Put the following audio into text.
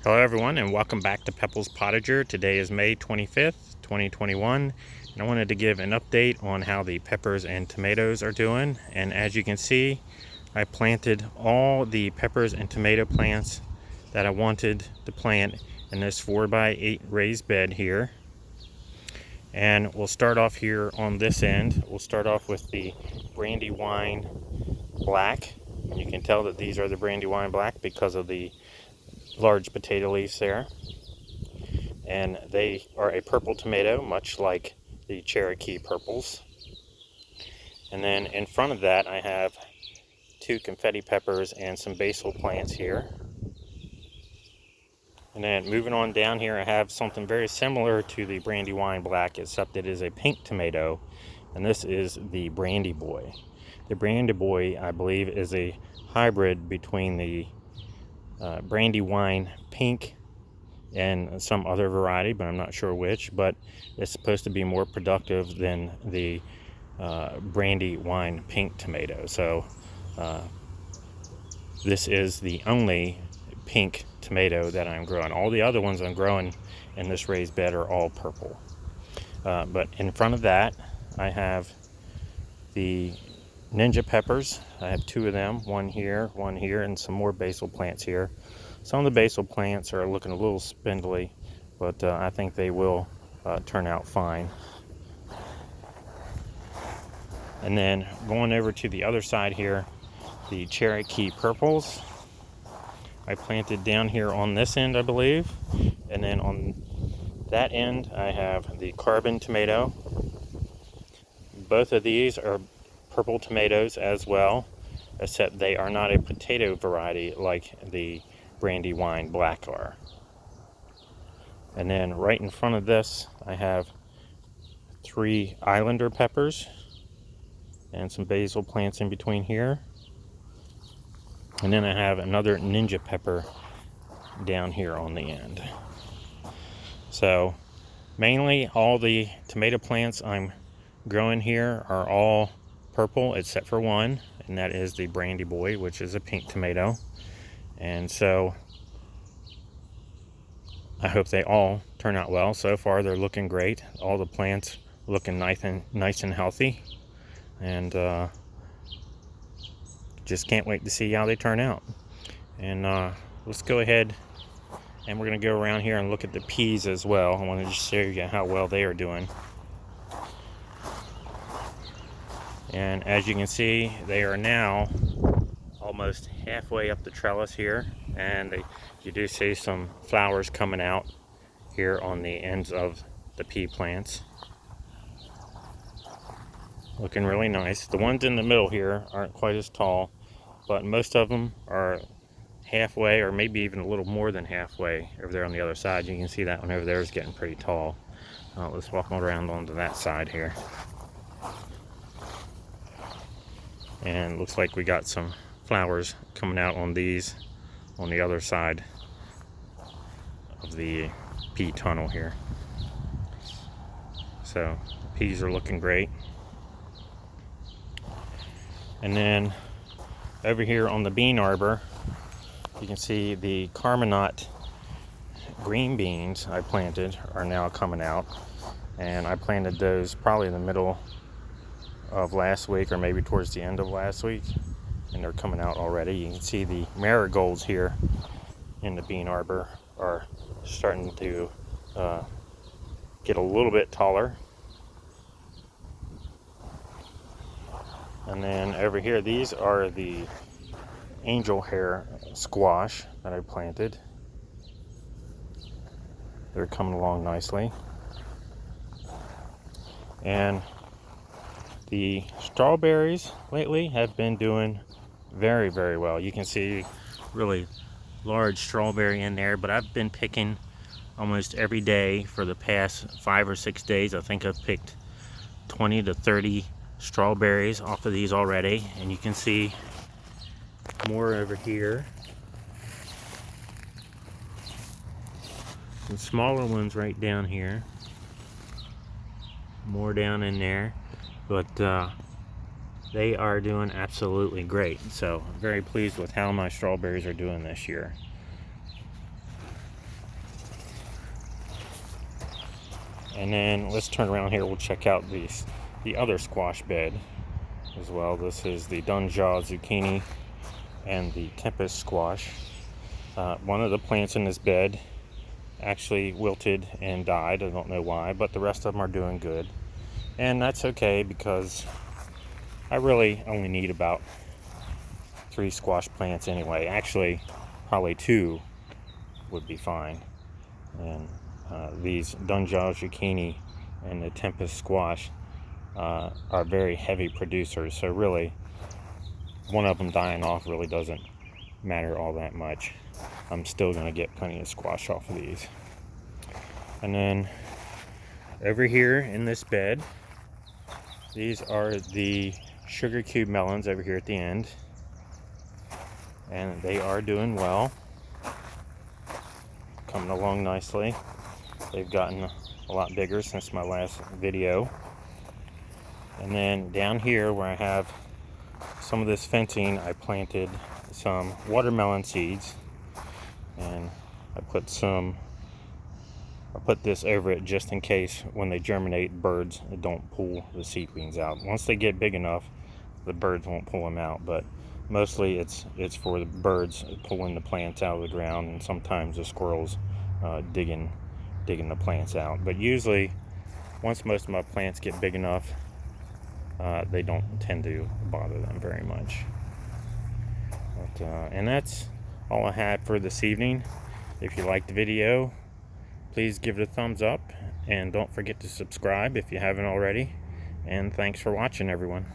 Hello everyone and welcome back to Pepple's Potager. Today is May 25th, 2021, and I wanted to give an update on how the peppers and tomatoes are doing. And as you can see, I planted all the peppers and tomato plants that I wanted to plant in this 4x8 raised bed here. And we'll start off here on this end. We'll start off with the Brandywine Black. And you can tell that these are the Brandywine Black because of the large potato leaves there, and they are a purple tomato, much like the Cherokee purples. And then in front of that I have two confetti peppers and some basil plants here. And then moving on down here, I have something very similar to the Brandywine Black, except it is a pink tomato, and this is the Brandy Boy. The Brandy Boy, I believe, is a hybrid between the Brandywine Pink and some other variety, but I'm not sure which. But it's supposed to be more productive than the Brandywine Pink tomato. So this is the only pink tomato that I'm growing. All the other ones I'm growing in this raised bed are all purple. But in front of that, I have the Ninja peppers. I have two of them, one here, and some more basil plants here. Some of the basil plants are looking a little spindly, but I think they will turn out fine. And then going over to the other side here, the Cherokee purples I planted down here on this end, I believe. And then on that end I have the carbon tomato. Both of these are purple tomatoes as well, except they are not a potato variety like the Brandywine Black are. And then right in front of this I have three Islander peppers and some basil plants in between here. And then I have another Ninja pepper down here on the end. So mainly all the tomato plants I'm growing here are all purple except for one, and that is the Brandy Boy, which is a pink tomato. And so I hope they all turn out well. So far they're looking great. All the plants looking nice and healthy, and just can't wait to see how they turn out. And let's go ahead and we're going to go around here and look at the peas as well. I want to just show you how well they are doing. And as you can see, they are now almost halfway up the trellis here, and you do see some flowers coming out here on the ends of the pea plants. Looking really nice. The ones in the middle here aren't quite as tall, but most of them are halfway, or maybe even a little more than halfway over there on the other side. You can see that one over there is getting pretty tall. Let's walk around onto that side here. And looks like we got some flowers coming out on these on the other side of the pea tunnel here. So the peas are looking great. And then over here on the bean arbor, you can see the Carminate green beans I planted are now coming out. And I planted those probably in the middle of last week, or maybe towards the end of last week, and they're coming out already. You can see the marigolds here in the bean arbor are starting to get a little bit taller. And then over here, these are the angel hair squash that I planted. They're coming along nicely. And the strawberries lately have been doing very, very well. You can see really large strawberry in there, but I've been picking almost every day for the past 5 or 6 days. I think I've picked 20 to 30 strawberries off of these already, and you can see more over here. Some smaller ones right down here. More down in there. But they are doing absolutely great. So I'm very pleased with how my strawberries are doing this year. And then let's turn around here. We'll check out the other squash bed as well. This is the Dunjaw zucchini and the tempest squash. One of the plants in this bed actually wilted and died. I don't know why, but the rest of them are doing good. And that's okay, because I really only need about 3 squash plants anyway. Actually, probably 2 would be fine. And these Dunjaw zucchini and the tempest squash are very heavy producers, so really one of them dying off really doesn't matter all that much. I'm still going to get plenty of squash off of these. And then over here in this bed, these are the sugar cube melons over here at the end, and they are doing well, coming along nicely. They've gotten a lot bigger since my last video. And then down here where I have some of this fencing, I planted some watermelon seeds, and I put this over it just in case when they germinate, birds don't pull the seedlings out. Once they get big enough, the birds won't pull them out, but mostly it's for the birds pulling the plants out of the ground, and sometimes the squirrels digging the plants out. But usually once most of my plants get big enough, they don't tend to bother them very much. But, and that's all I had for this evening. If you liked the video, please give it a thumbs up, and don't forget to subscribe if you haven't already. And thanks for watching, everyone.